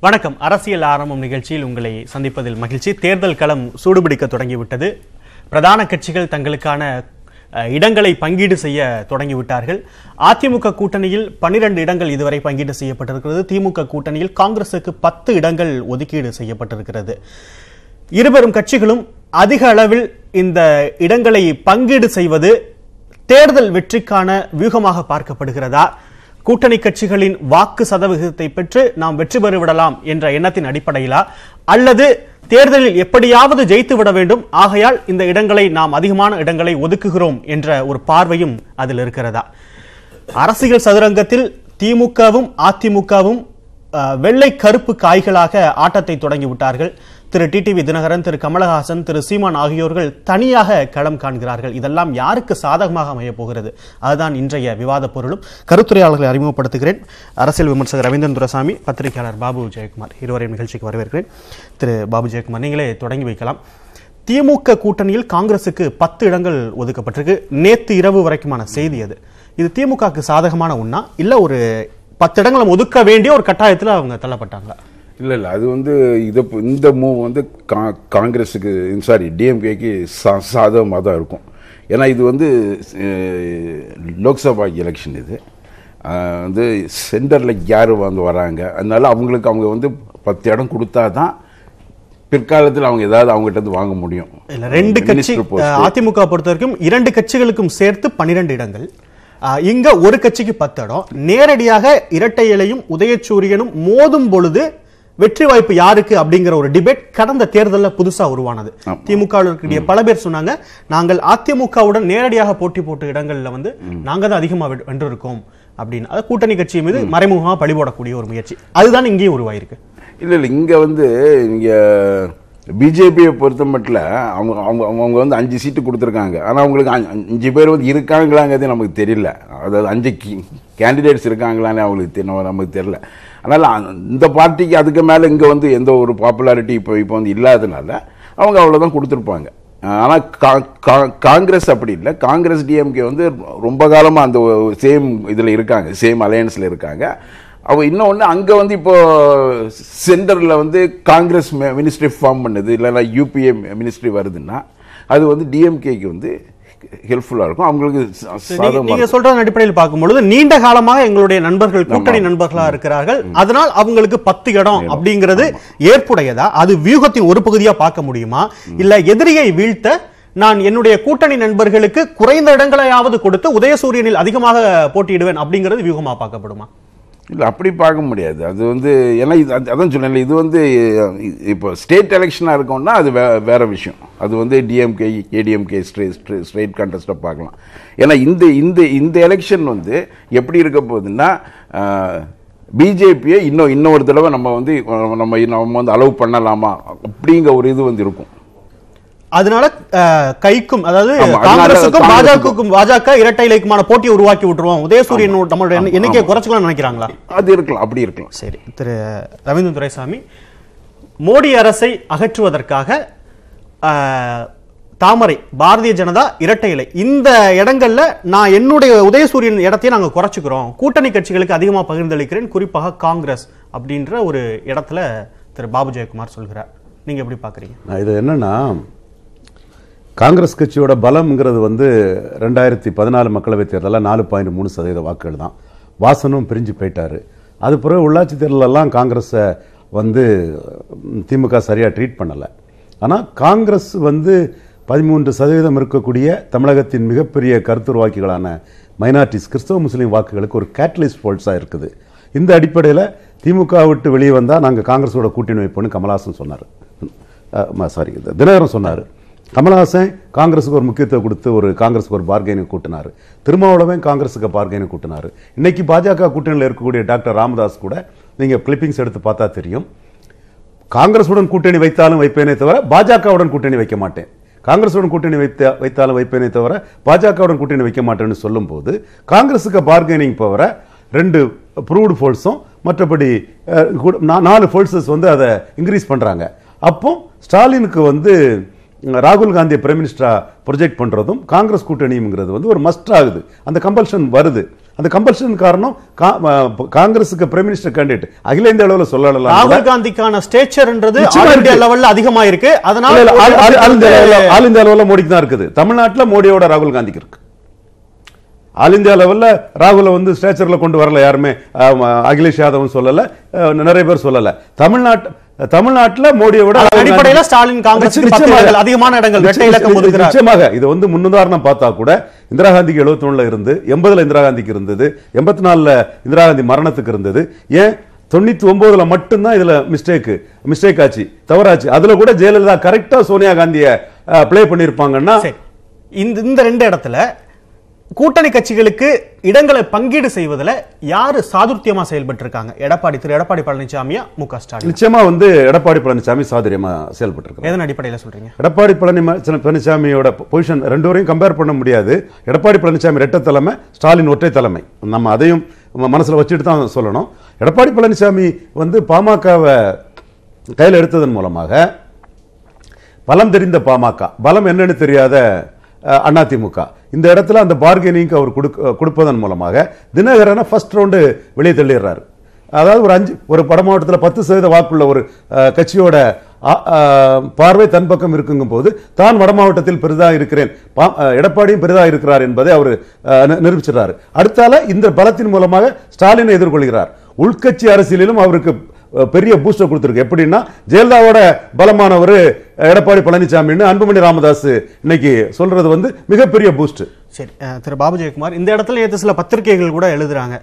வணக்கம். அரசியல் ஆரம்பம் நிகழ்ச்சியில் உங்களை சந்திப்பதில் மகிழ்ச்சி. தேர்தல் களம் சூடுபிடிக்க தொடங்கிவிட்டது. பிரதான கட்சிகள் தங்களுக்கான இடங்களை பங்கீடு செய்ய தொடங்கிவிட்டார்கள். அதிமுக கூட்டணியில் 12 இடங்கள் இதுவரை பங்கீடு செய்யப்பட்டிருக்கிறது. திமுக கூட்டணியில் காங்கிரசுக்கு 10 இடங்கள் ஒதுக்கீடு செய்யப்பட்டிருக்கிறது. இருபெரும் கட்சிகளும் அதிக அளவில் இந்த இடங்களை பங்கீடு செய்வது தேர்தல் வெற்றிக்கான வியூகமாக பார்க்கப்படுகிறதா? கூட்டணி கட்சிகளின் வாக்கு சதவிகிதத்தை பெற்று நாம் வெற்றி பெறுவிடலாம் என்ற எண்ணத்தின் அடிப்படையிலா, அல்லது தேர்தலில் எப்படியாவது ஜெயித்து விட வேண்டும், ஆகையால் இந்த இடங்களை நாம் அதிகமான இடங்களை ஒதுக்குகிறோம் என்ற ஒரு பார்வையும் அதில் இருக்கிறதா? அரசியல் சதுரங்கத்தில் திமுகவும் அதிமுகவும் வெள்ளை கருப்பு காய்களாக ஆட்டத்தை தொடங்கிவிட்டார்கள். திரு டிடிவி தினகரன், திரு கமலஹாசன், திரு சீமான் ஆகியோர்கள் தனியாக களம் காண்கிறார்கள். இதெல்லாம் யாருக்கு சாதகமாக அமைய போகிறது? அதுதான் இன்றைய விவாத பொருளும். கருத்துரையாளர்களை அறிமுகப்படுத்துகிறேன். அரசியல் விமர்சகர் ரவீந்திரன் துரைசாமி, பத்திரிகையாளர் பாபு ஜெயக்குமார், இருவரையும் நிகழ்ச்சிக்கு வரவேற்கிறேன். திரு பாபு ஜெயக்குமார், நீங்களே தொடங்கி வைக்கலாம். திமுக கூட்டணியில் காங்கிரசுக்கு 10 இடங்கள் ஒதுக்கப்பட்டிருக்கு. நேற்று இரவு வரைக்குமான செய்தி அது. இது திமுகவுக்கு சாதகமான ஒண்ணா, இல்ல ஒரு 10 இடங்களை ஒதுக்க வேண்டிய ஒரு கட்டாயத்தில் அவங்க தள்ளப்பட்டாங்க? இல்லை அது இந்த மூவ் காங்கிரஸுக்கு டிஎம்கேக்கு சாதகமாக தான் இருக்கும். ஏன்னா இது லோக்சபா எலெக்ஷன். இது சென்டரில் யார் வராங்க, அதனால அவங்க 10 இடம் கொடுத்தா தான் பிற்காலத்தில் அவங்க ஏதாவது அவங்ககிட்ட வாங்க முடியும். இல்லை, 2 கட்சி அதிமுக பொறுத்த வரைக்கும் 2 கட்சிகளுக்கும் சேர்த்து 12 இடங்கள். இங்க ஒரு கட்சிக்கு 10 இடம். நேரடியாக இரட்டை இலையும் உதயசூரியனும் மோதும் பொழுது வெற்றி வாய்ப்பு யாருக்கு அப்படிங்கிற ஒரு டிபேட் கடந்த தேர்தலில் புதுசா உருவானது. திமுக பல பேர் சொன்னாங்க, நாங்கள் அதிமுகவுடன் நேரடியாக போட்டி போட்ட இடங்கள்ல நாங்க தான் அதிகமா வென்றிருக்கோம் அப்படின்னு. அது கூட்டணி கட்சி மீது மறைமுகமாக பழிபோடக்கூடிய ஒரு முயற்சி. அதுதான் இங்கேயும் உருவாயிருக்கு. இல்ல இங்க இங்க பிஜேபியை பொறுத்த மட்டும் அவங்க 5 சீட்டு கொடுத்துருக்காங்க. ஆனால் அவங்களுக்கு 5 பேர் இருக்காங்களாங்கிறதே நமக்கு தெரியல. அதாவது 5 கேண்டிடேட்ஸ் இருக்காங்களான்னு அவங்களுக்கு நமக்கு தெரியல. அதனால் இந்த பார்ட்டிக்கு அதுக்கு மேலே இங்கே எந்த ஒரு பாப்புலாரிட்டி இப்போ இல்லாதனால அவங்க அவ்வளோதான் கொடுத்துருப்பாங்க. ஆனால் காங்கிரஸ் அப்படி இல்லை. காங்கிரஸ் டிஎம்கே ரொம்ப காலமாக அந்த சேம் இதில் இருக்காங்க, சேம் அலையன்ஸில் இருக்காங்க. அவ இன்னொன்று அங்கே இப்போ சென்டரில் காங்கிரஸ் மினிஸ்ட்ரி ஃபார்ம் பண்ணுது, இல்லைன்னா யூபிஏ மினிஸ்ட்ரி வருதுன்னா அது டிஎம்கேக்கு ஹெல்ப்ஃபுல்லாக இருக்கும். அவங்களுக்கு நீங்க சொல்ற அடிப்படையில் பார்க்கும்பொழுது நீண்ட காலமாக எங்களுடைய நண்பர்கள் கூட்டணி நண்பர்களா இருக்கிறார்கள், அதனால் அவங்களுக்கு 10 இடம் அப்படிங்கிறது ஏற்புடையதா? அது வியூகத்தின் ஒரு பகுதியா பார்க்க முடியுமா? இல்ல எதிரியை வீழ்த்த நான் என்னுடைய கூட்டணி நண்பர்களுக்கு குறைந்த இடங்களையாவது கொடுத்து உதயசூரியனில் அதிகமாக போட்டியிடுவேன் அப்படிங்கிறது வியூகமா பார்க்கப்படுமா? இல்லை, அப்படி பார்க்க முடியாது. அது ஏன்னா அதான் சொன்னேன், இது இப்போ ஸ்டேட் எலெக்ஷனாக இருக்கும்னா அது வேற விஷயம். அது டிஎம்கே ஏடிஎம்கே ஸ்ட்ரெயிட் கான்டெஸ்ட்டாக பார்க்கலாம். ஏன்னா இந்த எலெக்ஷன் எப்படி இருக்க போகுதுன்னா, பிஜேபியை இன்னொரு தடவை நம்ம அலோவ் பண்ணலாமா அப்படிங்கிற ஒரு இது இருக்கும். அதனால கைக்கும், அதாவது காங்கிரசுக்கும் பாஜக இரட்டை இலைக்குமான போட்டியை உருவாக்கி விட்டுருவோம், உதயசூரியன் நம்மளுடைய எண்ணிக்கையை குறைச்சிக்கலாம் நினைக்கிறாங்களா? அது இருக்கலாம், அப்படி இருக்கலாம். சரி, திரு ரவீந்திரன் துரைசாமி, மோடி அரசை அகற்றுவதற்காக தாமரை, பாரதிய ஜனதா, இரட்டை இலை இந்த இடங்கள்ல நான் என்னுடைய உதயசூரியன் இடத்தையும் நாங்க குறைச்சிக்கிறோம், கூட்டணி கட்சிகளுக்கு அதிகமாக பகிர்ந்தளிக்கிறேன், குறிப்பாக காங்கிரஸ் அப்படின்ற ஒரு இடத்துல திரு பாபு ஜெயக்குமார் சொல்கிறார். நீங்க எப்படி பாக்குறீங்க? இது என்னன்னா, காங்கிரஸ் கட்சியோட பலம்ங்கிறது 2014 மக்களவைத் தேர்தலில் 4.3% வாக்குகள் தான். வாசனும் பிரிஞ்சு போயிட்டாரு. அது பிறகு உள்ளாட்சி தேர்தலெல்லாம் காங்கிரஸை திமுக சரியாக ட்ரீட் பண்ணலை. ஆனால் காங்கிரஸ் 13% இருக்கக்கூடிய தமிழகத்தின் மிகப்பெரிய கருத்துருவாக்கிகளான மைனாரிட்டிஸ், கிறிஸ்தவ முஸ்லீம் வாக்குகளுக்கு ஒரு கேட்டலிஸ்ட் போல்ஸாக இருக்குது. இந்த அடிப்படையில் திமுக விட்டு வெளியே வந்தால் நாங்கள் காங்கிரஸோட கூட்டணி வைப்போம்னு கமலஹாசன் சொன்னார். தினகரன் சொன்னார். கமலஹாசன் காங்கிரஸுக்கு ஒரு முக்கியத்துவம் கொடுத்து காங்கிரஸுக்கு ஒரு பார்கெனிங் கூட்டினார். திருமாவளவன் காங்கிரஸுக்கு பார்கெனிங் கூட்டினார். இன்னைக்கு பாஜக கூட்டணியில் இருக்கக்கூடிய டாக்டர் ராமதாஸ் கூட நீங்கள் கிளிப்பிங்ஸ் எடுத்து பார்த்தா தெரியும், காங்கிரஸுடன் கூட்டணி வைத்தாலும் வைப்பேனே தவிர பாஜகவுடன் கூட்டணி வைக்க மாட்டேன், காங்கிரஸுடன் கூட்டணி வைத்தாலும் வைப்பேனே தவிர பாஜகவுடன் கூட்டணி வைக்க மாட்டேன்னு சொல்லும் போது காங்கிரஸுக்கு பார்கெனிங் பவரை 2 ப்ரூவ்டு ஃபோர்ஸும் மற்றபடி 4 ஃபோர்ஸஸ் அதை இன்க்ரீஸ் பண்றாங்க. அப்போ ஸ்டாலினுக்கு ராகுல் காந்தியை பிரைம் மினிஸ்டரா ப்ரொஜெக்ட் பண்றதும் காங்கிரஸ் கூட்டணிங்கிறது ஒரு மஸ்ட் ஆகுது. அந்த கம்பல்ஷன் வருது. அந்த கம்பல்ஷன் காரணம் காங்கிரஸுக்கு பிரைம் மினிஸ்டர் கேண்டிடேட் அகில இந்திய அளவில் சொல்லலாம். ராகுல் காந்திக்கான ஸ்டேச்சர்ன்றது ஆல் இந்தியா லெவல்ல அதிகமா இருக்கு. அதனால ஆல் இந்தியா லெவல்ல மோடிக்கு தான் இருக்குது. தமிழ்நாட்டில் மோடியோட ராகுல் காந்திக்கு இருக்கு. ஆல் இந்தியா லெவல்ல ராகுல வந்து ஸ்டேச்சர்ல கொண்டு வரல யாருமே. அகிலேஷ் யாதவ் சொல்லல, நிறைய பேர் சொல்லல. தமிழ்நாட்டில் மோடியோட அடிப்படையில் ஸ்டாலின் காங்கிரஸ் அதிகமான இடங்கள் இரட்டை இலக்கம் ஒதுக்குறார். நிச்சயமாக இது வந்து முன்னுதாரணம் பார்த்தா கூட இந்திரா காந்திக்கு 71 இருந்தது, 80 இந்திரா காந்திக்கு இருந்தது, 84 இந்திரா காந்தி மரணத்துக்கு இருந்தது. ஏன் 99 மட்டும்தான் இதுல மிஸ்டேக் ஆச்சு, தவறாச்சு. அதுல கூட ஜெயலலிதா கரெக்டா சோனியா காந்தியை பிளே பண்ணிருப்பாங்கன்னா இந்த ரெண்டு இடத்துல கூட்டணி கட்சிகளுக்கு இடங்களை பங்கீடு செய்வதில் யாரு சாதுர்த்தியமா செயல்பட்டு இருக்காங்க? திரு எடப்பாடி பழனிசாமியா மு.க. ஸ்டாலின்? நிச்சயமா வந்து எடப்பாடி பழனிசாமி சாதுரியமா செயல்பட்டு இருக்காங்க. எதன் அடிப்படையில் சொல்றீங்க? எடப்பாடி பழனிசாமியோட பொசிஷன் ரெண்டு வரையும் கம்பேர் பண்ண முடியாது. எடப்பாடி பழனிசாமி இரட்டை தலைமை, ஸ்டாலின் ஒற்றை தலைமை. நம்ம அதையும் மனசுல வச்சுட்டு தான் சொல்லணும். எடப்பாடி பழனிசாமி வந்து பாமகவை கையில் எடுத்ததன் மூலமாக பலம் தெரிந்த பாமக, பலம் என்னன்னு தெரியாத அதிமுக, இந்த இடத்துல அந்த பார்கெனிங் அவர் கொடுப்பதன் மூலமாக தினகரனை ஃபர்ஸ்ட் ரவுண்டு வெளியே தள்ளிடுறாரு. அதாவது ஒரு வட மாவட்டத்தில் 10% வாக்குள்ள ஒரு கட்சியோட பார்வை தன் பக்கம் இருக்குங்கும் போது தான் வட மாவட்டத்தில் பெரிதாக இருக்கிறேன், எடப்பாடியும் பெரிதாக இருக்கிறார் என்பதை அவர் நிரூபிச்சிடறாரு. அடுத்தால இந்த பலத்தின் மூலமாக ஸ்டாலினை எதிர்கொள்கிறார். உள்கட்சி அரசியலிலும் அவருக்கு பெரிய பூஸ்டர் கொடுத்திருக்கு. எப்படின்னா ஜெயலலிதாவோட பலமானவர் எடப்பாடி பழனிசாமின்னு அன்புமணி ராமதாஸ் இன்னைக்கு சொல்றது வந்து மிகப்பெரிய பூஸ்ட். சரி, திரு பாபு ஜெயக்குமார், இந்த இடத்துல நேற்று சில பத்திரிகைகள் கூட எழுதுறாங்க,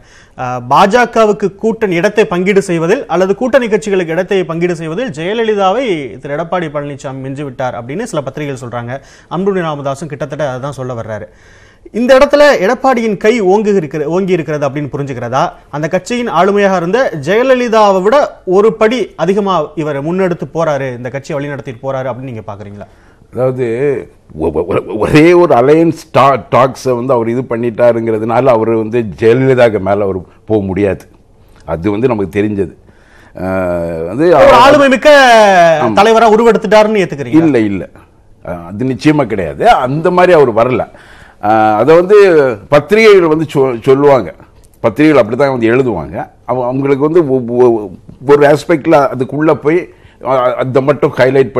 பாஜகவுக்கு கூட்டணி இடத்தை பங்கீடு செய்வதில் அல்லது கூட்டணி கட்சிகளுக்கு இடத்தை பங்கீடு செய்வதில் ஜெயலலிதாவை திரு எடப்பாடி பழனிசாமி மிஞ்சி விட்டார் அப்படின்னு சில பத்திரிகைகள் சொல்றாங்க. அன்புமணி ராமதாஸும் கிட்டத்தட்ட அதான் சொல்ல வர்றாரு. இந்த இடத்துல எடப்பாடியின் கை ஓங்கி இருக்கிறது அப்படின்னு புரிஞ்சுக்கிறதா? அந்த கட்சியின் ஆளுமையாக இருந்த ஜெயலலிதாவை விட ஒரு படி அதிகமா இவர் முன்னெடுத்து போறாரு, இந்த கட்சியை வழிநடத்திட்டு போறாரு அப்படின்னு நீங்க பாக்குறீங்களா? அதாவது ஒரே ஒரு அலையன்ஸ் டாக்ஸை வந்து அவர் இது பண்ணிட்டாருங்கிறதுனால அவர் வந்து ஜெயலலிதாவுக்கு மேலே அவர் போக முடியாது. அது வந்து நமக்கு தெரிஞ்சது. வந்து ஆளுமை மிக்க தலைவராக உருவெடுத்துட்டாருன்னு ஏத்துக்கிறீங்க? இல்லை இல்லை, அது நிச்சயமா கிடையாது. அந்த மாதிரி அவர் வரல. அதை வந்து பத்திரிகைகள் வந்து சொல்லுவாங்க, பத்திரிகைகள் அப்படி தான் வந்து எழுதுவாங்க. அவங்களுக்கு வந்து ஒரு ஆஸ்பெக்டில் அதுக்குள்ளே போய் அதை மட்டும் ஹைலைட்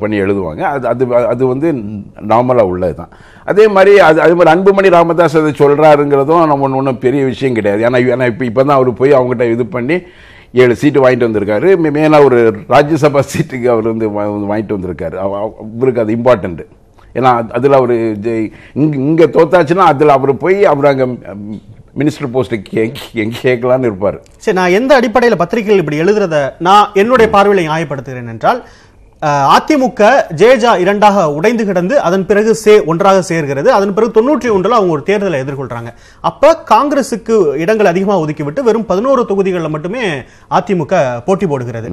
பண்ணி எழுதுவாங்க. அது வந்து நார்மலாக உள்ளது தான். அதே மாதிரி அன்புமணி ராமதாஸ் அதை சொல்கிறாருங்கிறதும் நம்ம ஒன்றும் பெரிய விஷயம் கிடையாது. ஏன்னா இப்போ தான் அவர் போய் அவங்ககிட்ட இது பண்ணி 7 சீட்டு வாங்கிட்டு வந்திருக்காரு. மேலாக ஒரு ராஜ்யசபா சீட்டுக்கு அவர் வந்து வாங்கிட்டு வந்திருக்காரு. அவருக்கு அது இம்பார்ட்டண்ட்டு. ஏன்னா அதில் அவர் இங்கே தோத்தாச்சுன்னா அதில் அவர் போய் அவர் அங்கே மினிஸ்டர் போஸ்ட் கேட்கலான்னு இருப்பார். சரி, நான் எந்த அடிப்படையில் பத்திரிகைகள் இப்படி எழுதுறத நான் என்னுடைய பார்வையில் நியாயப்படுத்துகிறேன் என்றால், அதிமுக ஜேஜா 2ஆக உடைந்து கிடந்து அதன் பிறகு ஒன்றாக சேர்கிறது. அதன் பிறகு 91 அவங்க ஒரு தேர்தலை எதிர்கொள்றாங்க. அப்ப காங்கிரசுக்கு இடங்கள் அதிகமாக ஒதுக்கிவிட்டு வெறும் 11 தொகுதிகளில் மட்டுமே அதிமுக போட்டி போடுகிறது.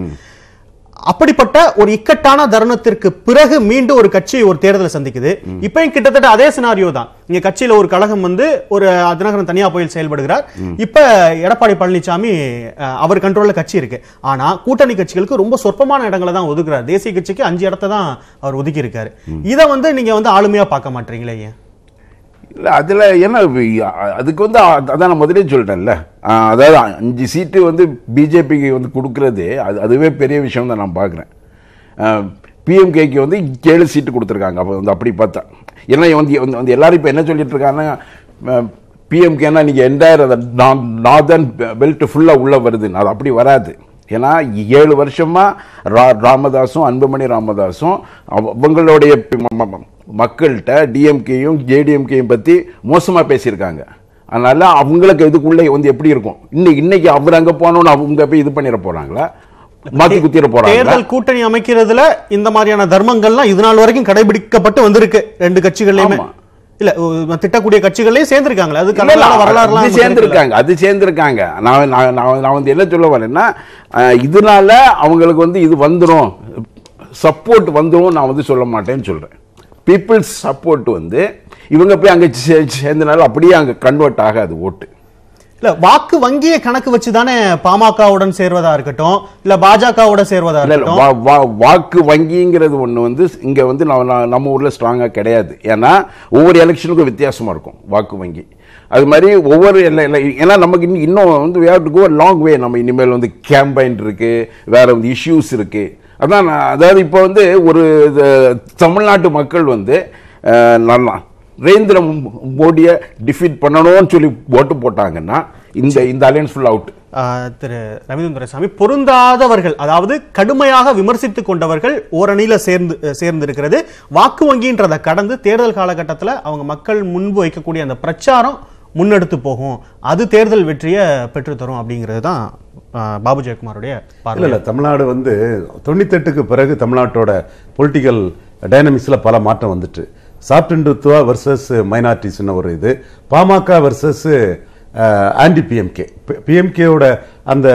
அப்படிப்பட்ட ஒரு இக்கட்டான தருணத்திற்கு பிறகு மீண்டும் ஒரு கட்சி ஒரு தேர்தலை சந்திக்குது. இப்பயும் கிட்டத்தட்ட அதே சினாரியோ தான். இங்க கட்சியில ஒரு கழகம் வந்து ஒரு தினகரன் தனியா போய் செயல்படுகிறார். இப்ப எடப்பாடி பழனிசாமி அவர் கண்ட்ரோல்ல கட்சி இருக்கு. ஆனா கூட்டணி கட்சிகளுக்கு ரொம்ப சொற்பமான இடங்களை தான் ஒதுக்குறார். தேசிய கட்சிக்கு 5 இடத்தை தான் அவர் ஒதுக்கி இருக்காரு. இதை வந்து நீங்க வந்து ஆளுமையா பார்க்க மாட்டீங்களே? ஏன் இல்லை, அதில் என்ன அதுக்கு வந்து அதான் நான் முதலே சொல்லிட்டேன்ல. அதாவது 5 சீட்டு வந்து பிஜேபிக்கு வந்து கொடுக்குறது அதுவே பெரிய விஷயம் தான் நான் பார்க்குறேன். பிஎம்கேக்கு வந்து 7 சீட்டு கொடுத்துருக்காங்க. அப்போ வந்து அப்படி பார்த்தா ஏன்னா வந்து எல்லாரும் இப்போ என்ன சொல்லிட்டு இருக்காங்கன்னா, பிஎம்கேனா நீங்கள் என்டையர் நார்தர்ன் பெல்ட் ஃபுல்லாக உள்ளே வருதுன்னு. அது அப்படி வராது. ஏன்னா 7 வருஷமாக ராமதாஸும் அன்புமணி ராமதாஸும் அவங்களுடைய மக்கள்கிட்ட டிஎம்கேயும் ஜேடிஎம்கேயும் பற்றி மோசமாக பேசியிருக்காங்க. அதனால அவங்களுக்கு இதுக்குள்ளே வந்து எப்படி இருக்கும், இன்னைக்கு அவர் அங்கே போனோன்னு அவங்க போய் இது பண்ணிட போகிறாங்களா, மாற்றி குத்திட போகிறாங்க. தேர்தல் கூட்டணி அமைக்கிறதுல இந்த மாதிரியான தர்மங்கள்லாம் இது நாள் வரைக்கும் கடைபிடிக்கப்பட்டு வந்திருக்கு. 2 கட்சிகளையுமே இல்ல திட்டக்கூடிய கட்சிகளையும் சேர்ந்திருக்காங்க. அது சேர்ந்திருக்காங்க. நான் வந்து என்ன சொல்ல வரேன்னா, இதனால அவங்களுக்கு வந்து இது வந்துடும், சப்போர்ட் வந்துடும் நான் வந்து சொல்ல மாட்டேன்னு சொல்றேன். பீப்புள்ஸ் சப்போர்ட் வந்து இவங்க போய் அங்க சேர்ந்தனால அப்படியே அங்க கன்வெர்ட் ஆகாது ஓட்டு. இல்ல வாக்கு வங்கியை கணக்கு வச்சுதானே பாமகவுடன் சேர்வதா இருக்கட்டும் இல்ல பாஜகவோட சேர்வதா இருக்கட்டும். வாக்கு வங்கிங்கிறது ஒண்ணு வந்து இங்க வந்து நம்ம ஊர்ல ஸ்ட்ராங்கா கிடையாது. ஏன்னா ஒவ்வொரு எலெக்ஷனுக்கும் வித்தியாசமா இருக்கும் வாக்கு வங்கி. அது மாதிரி ஒவ்வொரு ஏன்னா நமக்கு இன்னும் வந்து we have to go a long way. நம்ம இனிமேல் வந்து கேம்பெயின் இருக்கு, வேற வந்து இஷ்யூஸ் இருக்கு. அதான் அதாவது இப்போ வந்து ஒரு தமிழ்நாட்டு மக்கள் வந்து நரேந்திர மோடியை டிஃபீட் பண்ணணும்னு சொல்லி ஓட்டு போட்டாங்கன்னா இந்த அலையன்ஸ் ஃபுல் அவுட். திரு ரவீந்திரன் துரைசாமி, பொருந்தாதவர்கள், அதாவது கடுமையாக விமர்சித்துக் கொண்டவர்கள் ஓரணியில சேர்ந்து இருக்கிறது. வாக்கு வங்கின்றதை கடந்து தேர்தல் காலகட்டத்தில் அவங்க மக்கள் முன்பு வைக்கக்கூடிய அந்த பிரச்சாரம் முன்னெடுத்து போகும், அது தேர்தல் வெற்றியை பெற்றுத்தரும் அப்படிங்கிறது தான் பாபு ஜெயக்குமாருடைய பார்வை. இல்ல, தமிழ்நாடு வந்து 98க்கு பிறகு தமிழ்நாட்டோட பொலிட்டிக்கல் டைனமிக்ஸ்ல பல மாற்றம் வந்துட்டு. சாப்ட் இந்துத்துவா வர்சஸ் மைனாரிட்டிஸ் ஒரு இது, பாமக வர்சஸ் ஆன்டி பிஎம்கே. பிஎம்கேவோட அந்த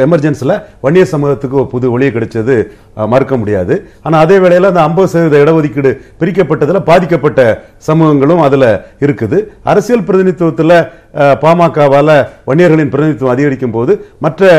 எமர்ஜென்சியில் வன்னியர் சமூகத்துக்கு ஒரு புது ஒளியை கிடைச்சது மறுக்க முடியாது. ஆனால் அதே வேளையில் அந்த 50% இடஒதுக்கீடு பிரிக்கப்பட்டதில் பாதிக்கப்பட்ட சமூகங்களும் அதில் இருக்குது. அரசியல் பிரதிநிதித்துவத்தில் பாமகவால் வன்னியர்களின் பிரதிநிதித்துவம் அதிகரிக்கும் போது மற்ற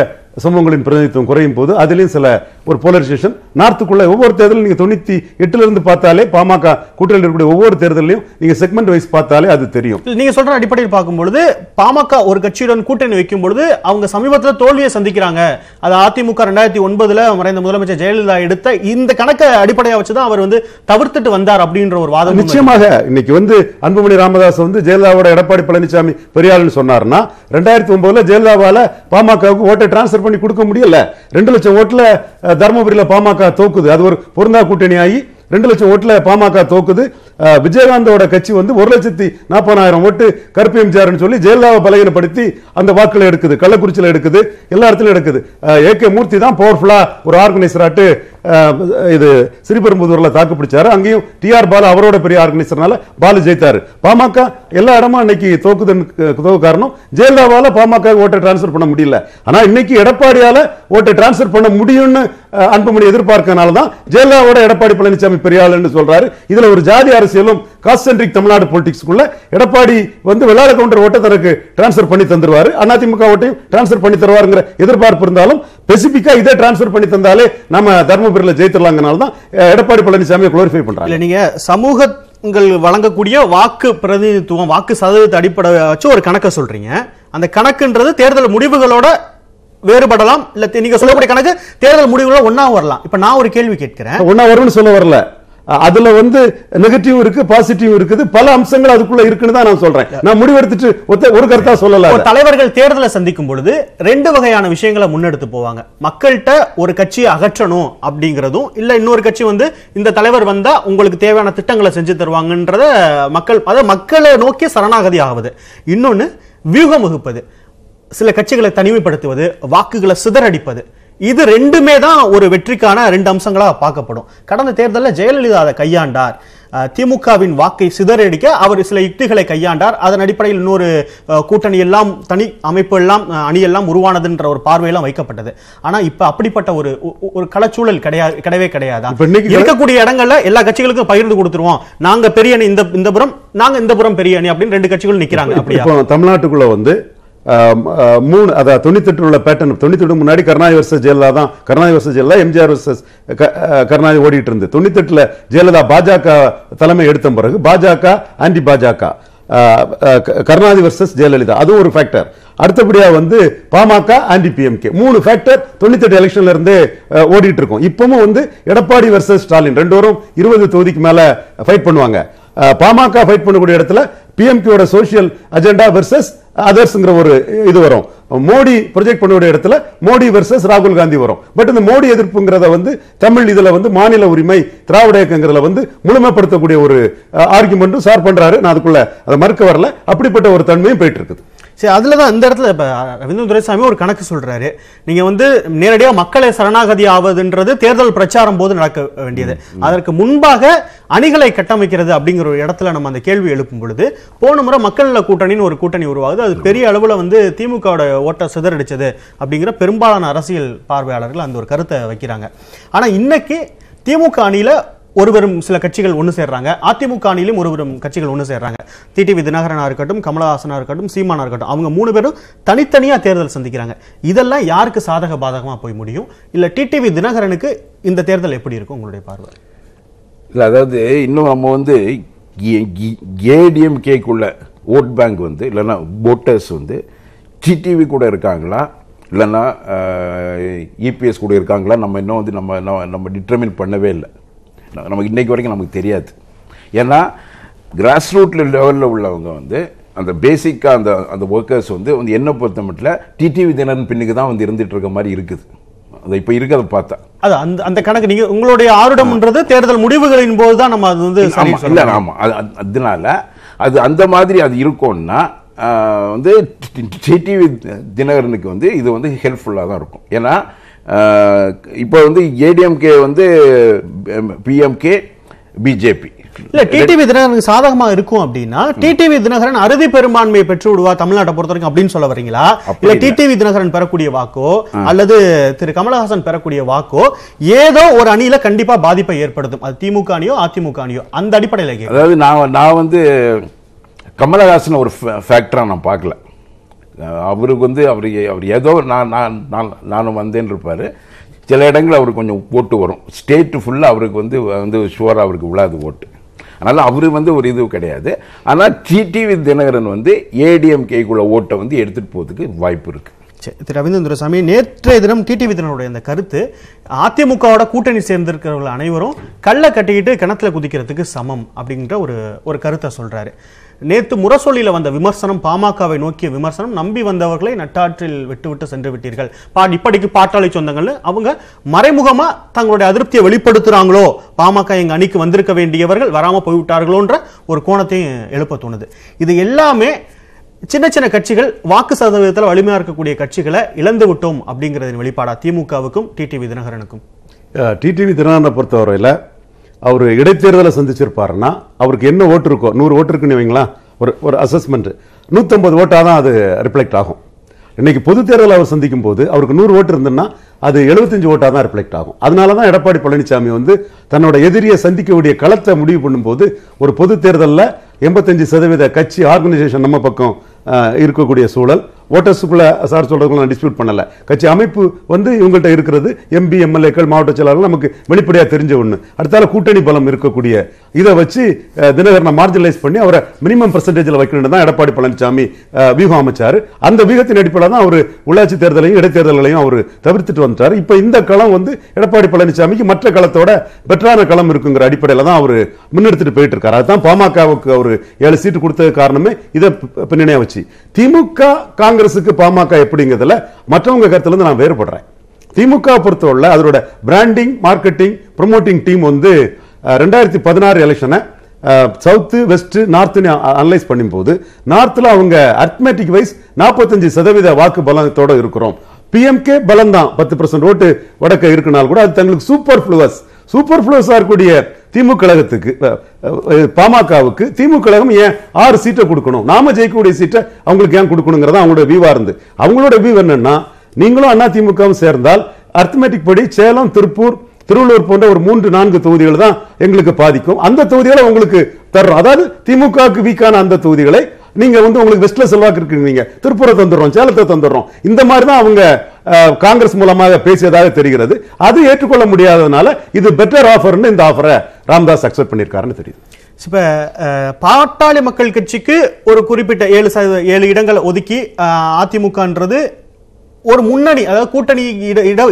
சமூகங்களின் பிரதிநிதித்துவம் குறையும் போது அதிலையும் சில ஒரு போலரைசேஷன் நார்த்துக்குள்ள ஒவ்வொரு தேர்தலும் நீங்க 98 இருந்து பார்த்தாலே பாமக கூட்டணியில் இருக்கக்கூடிய ஒவ்வொரு தேர்தலையும் நீங்க செக்மெண்ட் வைஸ் பார்த்தாலே அது தெரியும். நீங்க சொல்ற அடிப்படையில் பார்க்கும்பொழுது பாமக ஒரு கட்சியுடன் கூட்டணி வைக்கும் பொழுது அவங்க சமீபத்தில் தோல்வியை சந்திக்கிறாங்க. அது அதிமுக 2009 மறைந்த முதலமைச்சர் ஜெயலலிதா எடுத்த இந்த கணக்கை அடிப்படையா வச்சுதான் அவர் வந்து தவிர்த்துட்டு வந்தார் அப்படின்ற ஒரு வாதம். நிச்சயமாக இன்னைக்கு வந்து அன்புமணி ராமதாஸ் வந்து ஜெயலலிதாவோட எடப்பாடி பழனிசாமி பெரியாள்னு சொன்னார்னா 2009 ஜெயலலிதாவால பாமகவுக்கு ஓட்டை டிரான்ஸ்பர் பண்ணி கொடுக்க முடியல. 2 லட்சம் ஓட்டுல தர்மபுரியில பாமக தோக்குது. அது ஒரு பொருந்தா கூட்டணி ஆகி 2 லட்சம் ஓட்டுல பாமக தோக்குது. விஜயகாந்தோட கட்சி வந்து 1,40,40,000 ஓட்டு கருப்பு எம்ஜிஆர் சொல்லி ஜெயலலிதாவை பலகீனப்படுத்தி அந்த வாக்குல எடுக்குது, கள்ளக்குறிச்சியில எடுக்குது, எல்லா இடத்துலயும் எடுக்குது. ஏகே மூர்த்தி தான் பவர்ஃபுல்லா ஒரு ஆர்கனைசராட்டு இது ஸ்ரீபெரும்புதூர்ல தாக்கு பிடிச்சாரு. அங்கேயும் டிஆர் பாலு அவரோட பெரிய ஆர்கனைசர்னால பாலு ஜெயித்தாரு. பாமக எல்லா இடமும் இன்னைக்கு தோக்கு காரணம் ஜெயலலிதாவால பாமக ஓட்டை டிரான்ஸ்பர் பண்ண முடியல. ஆனா இன்னைக்கு எடப்பாடியால ஓட்டை டிரான்ஸ்பர் பண்ண முடியும்னு அன்புமணி எதிர்பார்க்கனால தான் ஜெயலலிதாவோட எடப்பாடி பழனிசாமி பெரியாள்னு சொல்றாரு. இதுல ஒரு ஜாதி அரசியலும் காஸ்ட் தமிழ்நாடு பொலிட்டிக்ஸ்க்குள்ள எடப்பாடி வந்து வெள்ளாள கவுண்டர் ஓட்டை தனக்கு டிரான்ஸ்பர் பண்ணி தந்துருவாரு, அதிமுக ஓட்டையும் டிரான்ஸ்பர் பண்ணி தருவாருங்கிற எதிர்பார்ப்பு இருந்தாலும் ஸ்பெசிபிக்கா இதை டிரான்ஸ்பர் பண்ணி தந்தாலே நம்ம தர்மபுரியில ஜெயித்திரலாங்கனால தான் எடப்பாடி பழனிசாமியை குளோரிஃபை பண்றாங்க. நீங்க சமூகங்கள் வழங்கக்கூடிய வாக்கு பிரதிநிதித்துவம், வாக்கு சதவீதத்தை அடிப்படை வச்சு ஒரு கணக்கை சொல்றீங்க. அந்த கணக்குன்றது தேர்தல் முடிவுகளோட வேறுபடலாம், இல்ல நீங்க சொல்லக்கூடிய கணக்கு தேர்தல் முடிவுகளோட ஒன்னா வரலாம். இப்ப நான் ஒரு கேள்வி கேட்கிறேன். ஒன்னா வரும்னு சொல்ல வரல, அதுல வந்து நெகட்டிவ் இருக்கு, பாசிட்டிவ் இருக்குது, பல அம்சங்கள் அதுக்குள்ள இருக்குன்னு தான் நான் சொல்றேன். நான் முடிவெடுத்துட்டு ஒரு கருத்தா சொல்லல. தலைவர்கள் தேர்தலை சந்திக்கும் பொழுது 2 வகையான விஷயங்களை முன்னெடுத்து போவாங்க. மக்கள்கிட்ட ஒரு கட்சியை அகற்றணும் அப்படிங்கிறதும், இல்ல இன்னொரு கட்சி வந்து இந்த தலைவர் வந்தா உங்களுக்கு தேவையான திட்டங்களை செஞ்சு தருவாங்கன்றத மக்களை நோக்கி சரணாகதி ஆகுது. இன்னொன்னு வியூகம் வகுப்பது, சில கட்சிகளை தனிமைப்படுத்துவது, வாக்குகளை சிதறடிப்பது. இது 2மே தான் ஒரு வெற்றிக்கான 2 அம்சங்களா பார்க்கப்படும். கடந்த தேர்தலில் ஜெயலலிதா அதை கையாண்டார். திமுகவின் வாக்கை சிதறடிக்க அவர் சில யுக்திகளை கையாண்டார். அதன் அடிப்படையில் இன்னொரு கூட்டணி எல்லாம், தனி அமைப்பு எல்லாம், அணி எல்லாம் உருவானதுன்ற ஒரு பார்வையெல்லாம் வைக்கப்பட்டது. ஆனா இப்ப அப்படிப்பட்ட ஒரு களச்சூழல் கிடையவே கிடையாது. இருக்கக்கூடிய இடங்கள்ல எல்லா கட்சிகளுக்கும் பகிர்ந்து கொடுத்துருவோம், நாங்க பெரிய அணி இந்த புறம், நாங்க இந்த புறம் பெரிய அணி அப்படின்னு 2 கட்சிகள் நிக்கிறாங்க. அப்படியே தமிழ்நாட்டுக்குள்ள வந்து 3 அதாவது 98 உள்ள பேட்டர்ன். 98 முன்னாடி கருணாநிதி வர்சஸ் ஜெயலலிதா தான், கருணாநிதி வர்சஸ் ஜெயலலிதா, எம்ஜிஆர் வர்சஸ் கருணாநிதி ஓடிட்டு இருந்து. 98 ஜெயலலிதா பாஜக தலைமை எடுத்த பிறகு பாஜக ஆன்டி பாஜக, கருணாநிதி வர்சஸ் ஜெயலலிதா, அது ஒரு ஃபேக்டர். அடுத்தபடியா வந்து பாமக ஆன்டி பிஎம்கே, 3 ஃபேக்டர் 98 எலெக்ஷன்ல இருந்து ஓடிட்டு இருக்கும். இப்பவும் வந்து எடப்பாடி வர்சஸ் ஸ்டாலின் 2 பேரும் 20 தொகுதிக்கு மேல ஃபைட் பண்ணுவாங்க. பாமக ஃபைட் பண்ணக்கூடிய இடத்துல பிஎம்கேவோட சோசியல் அஜெண்டா வெர்சஸ் அதர்ஸ்ங்கிற ஒரு இது வரும். மோடி ப்ரொஜெக்ட் பண்ணக்கூடிய இடத்துல மோடி வெர்சஸ் ராகுல் காந்தி வரும். பட் இந்த மோடி எதிர்ப்புங்கிறத வந்து தமிழ் இதுல வந்து மாநில உரிமை திராவிட இயக்கங்கிறதுல வந்து முழுமைப்படுத்தக்கூடிய ஒரு ஆர்குமெண்ட்டும் சார் பண்றாரு. நான் அதுக்குள்ள அதை மறுக்க வரல. அப்படிப்பட்ட ஒரு தன்மையும் போயிட்டு இருக்குது. சரி, அதுலதான் இந்த இடத்துல இப்ப ரவீந்திரன் துரைசாமி ஒரு கணக்கு சொல்றாரு. நீங்க வந்து நேரடியாக மக்களை சரணாகதி ஆவதுன்றது தேர்தல் பிரச்சாரம் போது நடக்க வேண்டியது. அதற்கு முன்பாக அணிகளை கட்டமைக்கிறது அப்படிங்கிற ஒரு இடத்துல நம்ம அந்த கேள்வி எழுப்பும் பொழுது, போன முறை மக்கள் கூட்டணின்னு ஒரு கூட்டணி உருவாகுது. அது பெரிய அளவுல வந்து திமுக ஓட்ட சிதறடிச்சது அப்படிங்கிற பெரும்பாலான அரசியல் பார்வையாளர்கள் அந்த ஒரு கருத்தை வைக்கிறாங்க. ஆனா இன்னைக்கு திமுக அணியில ஒருவரும் சில கட்சிகள் ஒன்று சேர்றாங்க, அதிமுக அணியிலும் ஒருவரும் கட்சிகள் ஒன்று சேர்றாங்க. டிடிவி தினகரனா இருக்கட்டும், கமலஹாசனா இருக்கட்டும், சீமானா இருக்கட்டும், அவங்க 3 பேரும் தனித்தனியா தேர்தல் சந்திக்கிறாங்க. இதெல்லாம் யாருக்கு சாதக பாதகமா போய் முடியும்? இல்ல டிடிவி தினகரனுக்கு இந்த தேர்தல் எப்படி இருக்கும் உங்களுடைய பார்வை? இல்ல, அதாவது இன்னும் நம்ம வந்து ஏடிஎம்கேக்குள்ள ஓட் பேங்க் வந்து இல்லைன்னா ஓட்டர்ஸ் வந்து டிடிவி கூட இருக்காங்களா இல்லைன்னா இபிஎஸ் கூட இருக்காங்களா நம்ம இன்னும் வந்து நம்ம டிட்டர்மின் பண்ணவே இல்லை. நமக்கு இன்னைக்கு வரைக்கும் நமக்கு தெரியாது. ஏன்னா கிராஸ் ரூட் லெவலில் உள்ளவங்க வந்து அந்த பேசிக்காக அந்த ஒர்க்கர்ஸ் வந்து என்ன பொறுத்த மட்டும் டிடிவி தினகரன் பின்னுக்கு தான் வந்து இருந்துட்டு இருக்க மாதிரி இருக்குது. அது இப்போ இருக்கிறத பார்த்தா அது அந்த கணக்கு நீங்க உங்களுடைய ஆருடம்ன்றது தேர்தல் முடிவுகளின் போது தான் நம்ம அது வந்து இல்லை. ஆமாம், அதனால அது அந்த மாதிரி அது இருக்கும்னா வந்து டிடிவி தினகரனுக்கு வந்து இது வந்து ஹெல்ப்ஃபுல்லாக தான் இருக்கும். ஏன்னா இப்போ வந்து ஏடிஎம்கே வந்து பிஎம்கே பிஜேபி இல்ல டிடிவி தினகரனுக்கு சாதகமா இருக்கும் அப்படின்னா டிடிவி தினகரன் அறுதி பெரும்பான்மையை பெற்று விடுவா தமிழ்நாட்டை பொறுத்த வரைக்கும் அப்படின்னு சொல்ல வரீங்களா? இல்ல டிடிவி தினகரன் பெறக்கூடிய வாக்கோ அல்லது திரு கமலஹாசன் பெறக்கூடிய வாக்கோ ஏதோ ஒரு அணியில கண்டிப்பா பாதிப்பை ஏற்படுத்தும். அது திமுக அணியோ அதிமுக அணியோ அந்த அடிப்படையில் அதாவது நான் வந்து கமலஹாசன் ஒரு ஃபேக்டரா நான் பார்க்கல. அவருக்கு வந்து அவர் ஏதோ நானும் வந்தேன்னு இருப்பாரு. சில இடங்கள் அவருக்கு கொஞ்சம் ஓட்டு வரும். ஸ்டேட் ஃபுல்லாக அவருக்கு வந்து ஷுவராக அவருக்கு விழாது ஓட்டு. அதனால் அவர் வந்து ஒரு இது கிடையாது. ஆனால் டிடிவி தினகரன் வந்து ஏடிஎம்கேக்குள்ள ஓட்டை வந்து எடுத்துகிட்டு போகிறதுக்கு வாய்ப்பு இருக்குது. திரு ரவீந்திரன் துரைசாமி, நேற்றைய தினம் டிடிவி தினகரனுடைய அந்த கருத்து அதிமுகவோட கூட்டணி சேர்ந்திருக்கிறவர்கள் அனைவரும் கள்ள கட்டிக்கிட்டு கிணத்துல குதிக்கிறதுக்கு சமம் அப்படிங்கிற ஒரு கருத்தை சொல்றாரு. நேற்று முரசொலியில வந்த விமர்சனம், பாமகவை நோக்கிய விமர்சனம், நம்பி வந்தவர்களை நட்டாற்றில் விட்டு சென்று விட்டீர்கள், இப்படிக்கு பாட்டாளி சொந்தங்கள் அவங்க மறைமுகமா தங்களுடைய அதிருப்தியை வெளிப்படுத்துறாங்களோ, பாமக எங்க அணிக்கு வந்திருக்க வேண்டியவர்கள் வராம போய்விட்டார்களோன்ற ஒரு கோணத்தையும் எழுப்ப தோணுது. இது எல்லாமே சின்ன சின்ன கட்சிகள் வாக்கு சதவீதத்தில் வலிமையா இருக்கக்கூடிய கட்சிகளை இழந்து விட்டோம் அப்படிங்கிறதின் வெளிப்பாடா திமுகவுக்கும் டிடிவி தினகரனுக்கும்? டிடிவி தினகரனை பொறுத்தவரையில் அவர் இடைத்தேர்தலை சந்திச்சிருப்பாருன்னா அவருக்கு என்ன ஓட்டு இருக்கோ, 100 ஓட்டு இருக்குன்னு வைங்களா, ஒரு அசஸ்மெண்ட் 150 ஓட்டாக தான் அது ரிஃப்ளெக்ட் ஆகும். இன்னைக்கு பொது தேர்தல் அவர் சந்திக்கும் போது அவருக்கு 100 ஓட்டு இருந்ததுன்னா அது 75 ஓட்டாக தான் ரிஃப்ளெக்ட் ஆகும். அதனால தான் எடப்பாடி பழனிசாமி வந்து தன்னோட எதிரியை சந்திக்கக்கூடிய களத்தை முடிவு பண்ணும்போது ஒரு பொது தேர்தலில் 85% கட்சி ஆர்கனைசேஷன் நம்ம பக்கம் இருக்கக்கூடிய சூழல், ஓட்டர்ஸுக்குள்ள சார் சொல்றதுக்குள்ள நான் டிஸ்பியூட் பண்ணல, கட்சி அமைப்பு வந்து இவங்கள்ட்ட இருக்கிறது, எம்பி எம்எல்ஏக்கள் மாவட்ட செயலாளர்கள் நமக்கு வெளிப்படையா தெரிஞ்ச ஒண்ணு. அடுத்தால கூட்டணி பலம் இருக்கக்கூடிய இதை வச்சு தினகரனை மார்ஜினலைஸ் பண்ணி அவரை மினிமம் பெர்சன்டேஜில் வைக்கணும் தான் எடப்பாடி பழனிசாமி வியூகம் அமைச்சாரு. அந்த வியூகத்தின் அடிப்படையில் தான் அவர் உள்ளாட்சி தேர்தலையும் இடைத்தேர்தல்களையும் அவர் தவிர்த்துட்டு வந்துட்டார். இப்ப இந்த களம் வந்து எடப்பாடி பழனிசாமிக்கு மற்ற களத்தோட பெட்டரான களம் இருக்குங்கிற அடிப்படையில் தான் அவர் முன்னெடுத்துட்டு போயிட்டு இருக்காரு. அதுதான் பாமகவுக்கு அவர் 7 சீட்டு கொடுத்தது காரணமே இதை பின்னணியா வச்சு. திமுக காங்கிரசுக்கு பாமக எப்படிங்கிறதுல மற்றவங்க கருத்துல இருந்து நான் வேறுபடுறேன். திமுக பொறுத்தவரை அதோட பிராண்டிங், மார்க்கெட்டிங், ப்ரோமோட்டிங் டீம் வந்து 2016 எலெக்ஷனை சவுத், வெஸ்ட், நார்த் அனலைஸ் பண்ணும்போது நார்த்ல அவங்க அரித்மெட்டிக் வைஸ் 45% வாக்கு பலத்தோட இருக்கிறோம். பிஎம்கே பலம் தான் 10% ஓட்டு வடக்க இருக்குனால் கூட அது தங்களுக்கு சூப்பர் ஃப்ளூவஸா இருக்கக்கூடிய திமுக கழகத்துக்கு, பாமகவுக்கு திமுக கழகம் ஏன் 6 சீட்டை கொடுக்கணும், நாம ஜெயிக்கக்கூடிய சீட்டை அவங்களுக்கு ஏன் கொடுக்கணுங்கிறதா அவங்களோட வியூவா இருந்து. அவங்களோட வியூ என்னன்னா, நீங்களும் அண்ணா திமுகவும் சேர்ந்தால் அரித்மெட்டிக் படி சேலம், திருப்பூர், திருவள்ளூர் போன்ற ஒரு 3-4 தொகுதிகள் தான் எங்களுக்கு பாதிக்கும். அந்த தொகுதிகளை உங்களுக்கு தர்றோம். அதாவது திமுகவுக்கு வீக்கான அந்த தொகுதிகளை நீங்க வந்து உங்களுக்கு வெஸ்ட்ல செல்வாக்கு இருக்கீங்க, திருப்பூரை தந்துடுறோம், சேலத்தை தந்துடுறோம். இந்த மாதிரி தான் அவங்க காங்கிரஸ் மூலமாக பேசியதாக தெரிகிறது. அது ஏற்றுக்கொள்ள முடியாததுனால இது பெட்டர் ஆஃபர்னு இந்த ஆஃபரை ராமதாஸ் அக்செப்ட் பண்ணியிருக்காருன்னு தெரியுது. இப்ப பாட்டாளி மக்கள் கட்சிக்கு ஒரு குறிப்பிட்ட 7 இடங்களை ஒதுக்கி அதிமுகன்றது ஒரு முன்னணி, அதாவது கூட்டணி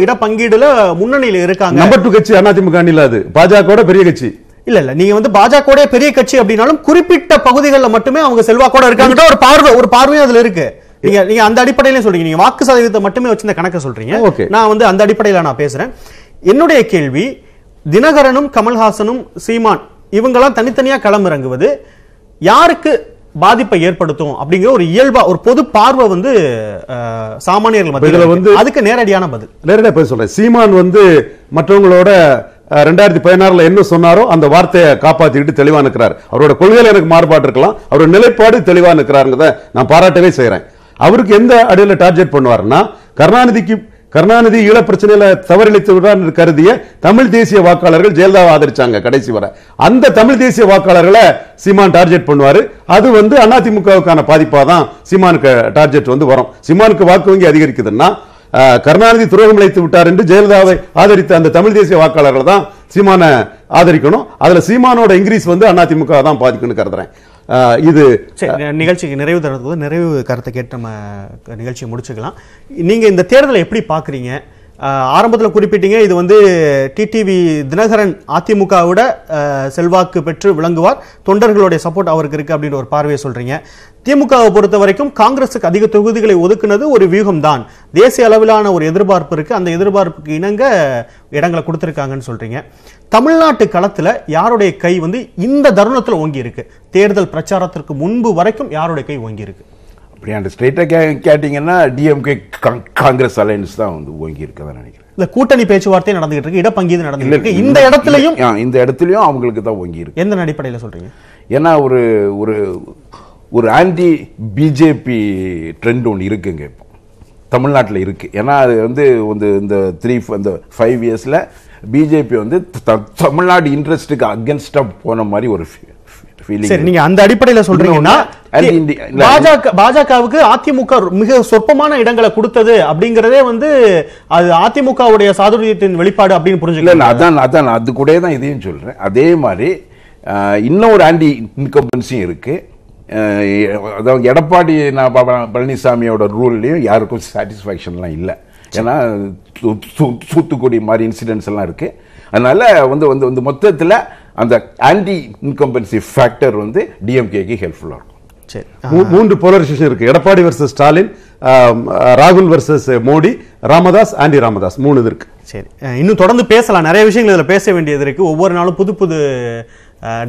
இட பங்கீடுல முன்னணியில இருக்காங்க. நம்பர் 2 கட்சி அதிமுக அணில, அது பாஜக பெரிய கட்சி இல்ல நீங்க வந்து பாஜக பெரிய கட்சி அப்படின்னாலும் குறிப்பிட்ட பகுதிகளில் மட்டுமே அவங்க செல்வாக்கோட இருக்காங்க ஒரு பார்வையும் அதுல இருக்கு. நீங்க அந்த அடிப்படையில சொல்றீங்க, நீங்க வாக்கு சதவீதத்தை மட்டுமே வச்சு இந்த கணக்கை சொல்றீங்க. நான் வந்து அந்த அடிப்படையில நான் பேசுறேன். என்னுடைய கேள்வி, தினகரனும் கமல்ஹாசனும் சீமான் இவங்கெல்லாம் தனித்தனியா களமிறங்குவது யாருக்கு பாதிப்பை ஏற்படுத்தும் அப்படிங்கிற ஒரு இயல்பா ஒரு பொது பார்வை வந்து சாமானியர்கள் மத்தியில வந்து அதுக்கு நேரடியான பதில் நேரடியா போய் சொல்றேன். சீமான் வந்து மற்றவங்களோட 2016 என்ன சொன்னாரோ அந்த வார்த்தையை காப்பாத்திக்கிட்டு தெளிவா நிற்கிறார். அவரோட கொள்கையில எனக்கு மாறுபாடு இருக்கலாம், அவரோட நிலைப்பாடு தெளிவா நிற்கிறாருங்கிறத நான் பாராட்டவே செய்யறேன். அவருக்கு எந்த அடியில டார்கெட் பண்ணுவாருன்னா, கருணாநிதி ஈழ பிரச்சனையில தவறிழைத்து கருதிய தமிழ் தேசிய வாக்காளர்கள் ஜெயலலிதாவை ஆதரிச்சாங்க கடைசி வரை. அந்த தமிழ் தேசிய வாக்காளர்களை சீமான் டார்கெட் பண்ணுவாரு. அது வந்து அதிமுகவுக்கான பாதிப்பா தான் சீமானுக்கு டார்கெட் வந்து வரும். சீமானுக்கு வாக்கு வங்கி அதிகரிக்குதுன்னா, கருணாநிதி துரோகம் இழைத்து விட்டார் என்று ஜெயலலிதாவை ஆதரித்த அந்த தமிழ் தேசிய வாக்காளர்கள் தான் சீமான ஆதரிக்கணும். அதுல சீமானோட இன்கிரீஸ் வந்து அதிமுக தான் பாதிக்கும்னு கருதுறேன். இது நிகழ்ச்சிக்கு நிறைவு தரது நிறைவு கருத்தை கேட்டு நம்ம நிகழ்ச்சியை முடிச்சுக்கலாம். நீங்க இந்த தேர்தலை எப்படி பாக்குறீங்க? ஆரம்பத்தில் குறிப்பிட்டீங்க இது வந்து டிடிவி தினகரன் அதிமுகவோட செல்வாக்கு பெற்று விளங்குவார், தொண்டர்களுடைய சப்போர்ட் அவருக்கு இருக்கு அப்படின்னு ஒரு பார்வையை சொல்றீங்க. திமுகவை பொறுத்த வரைக்கும் காங்கிரசுக்கு அதிக தொகுதிகளை ஒதுக்குனது ஒரு வியூகம் தான், தேசிய அளவிலான ஒரு எதிர்பார்ப்பு இருக்கு, அந்த எதிர்பார்ப்புக்கு இணங்க இடங்களை கொடுத்திருக்காங்கன்னு சொல்றீங்க. தமிழ்நாட்டு களத்துல யாருடைய கை வந்து இந்த தருணத்துல ஓங்கி இருக்கு? தேர்தல் பிரச்சாரத்திற்கு முன்பு வரைக்கும் யாருடைய கை ஓங்கி இருக்கு? அப்படி ஸ்ட்ரெயிட்டா கேட்டீங்கன்னா டிஎம்கே காங்கிரஸ் அலையன்ஸ் தான் வந்து ஓங்கி இருக்குதான் நினைக்கிறேன். இந்த கூட்டணி பேச்சுவார்த்தை நடந்துகிட்டு இருக்கு, இடப்பங்கீடு நடந்துகிட்டு இருக்கு, இந்த இடத்துலயும் அவங்களுக்கு தான் ஓங்கி இருக்கு. எந்த அடிப்படையில் சொல்றீங்க? ஏன்னா ஒரு ஒரு ஒரு ஆன்டி பிஜேபி ட்ரெண்ட் ஒன்று இருக்குங்க இப்போ தமிழ்நாட்டில் இருக்கு. ஏன்னா அது வந்து இந்த 5 இயர்ஸ்ல பிஜேபி வந்து தமிழ்நாடு இன்ட்ரெஸ்டுக்கு அகென்ஸ்டா போன மாதிரி ஒரு ஃபீலிங். சரி, நீங்க அந்த அடிப்படையில் சொல்றீங்கன்னா பாஜகவுக்கு அதிமுக மிக சொற்பமான இடங்களை கொடுத்தது அப்படிங்கறதே வந்து அது அதிமுகவுடைய சாதுரியத்தின் வெளிப்பாடு அப்படின்னு புரிஞ்சுக்கலாம். அதான் அது கூட தான் இதையும் சொல்றேன். அதே மாதிரி இன்னும் ஒரு ஆன்டி இன்கம்பன்சியும் இருக்கு. அதாவது எடப்பாடி பழனிசாமியோட ரூல்லையும் யாருக்கும் சாட்டிஸ்ஃபேக்ஷன்லாம் இல்லை. ஏன்னா தூத்துக்குடி மாதிரி இன்சிடென்ட்ஸ் எல்லாம் இருக்கு. அதனால வந்து மொத்தத்தில் அந்த ஆன்டி இன்கம்பன்சி ஃபேக்டர் வந்து டிஎம்கேக்கு ஹெல்ப்ஃபுல்லா இருக்கும். சரி, 3 போலரைசேஷன் இருக்கு. எடப்பாடி வர்சஸ் ஸ்டாலின், ராகுல் வர்சஸ் மோடி, ராமதாஸ் ஆண்டி ராமதாஸ், 3 இது இருக்கு. சரி, இன்னும் தொடர்ந்து பேசலாம், நிறைய விஷயங்கள் இதில் பேச வேண்டியது இருக்கு. ஒவ்வொரு நாளும் புது புது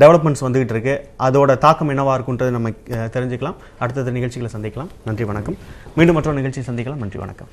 டெவலப்மெண்ட்ஸ் வந்துகிட்டு இருக்கு. அதோட தாக்கம் என்னவா இருக்குன்றது நம்ம தெரிஞ்சுக்கலாம். அடுத்த நிகழ்ச்சிகளை சந்திக்கலாம். நன்றி, வணக்கம். மீண்டும் மற்றொரு நிகழ்ச்சியை சந்திக்கலாம். நன்றி, வணக்கம்.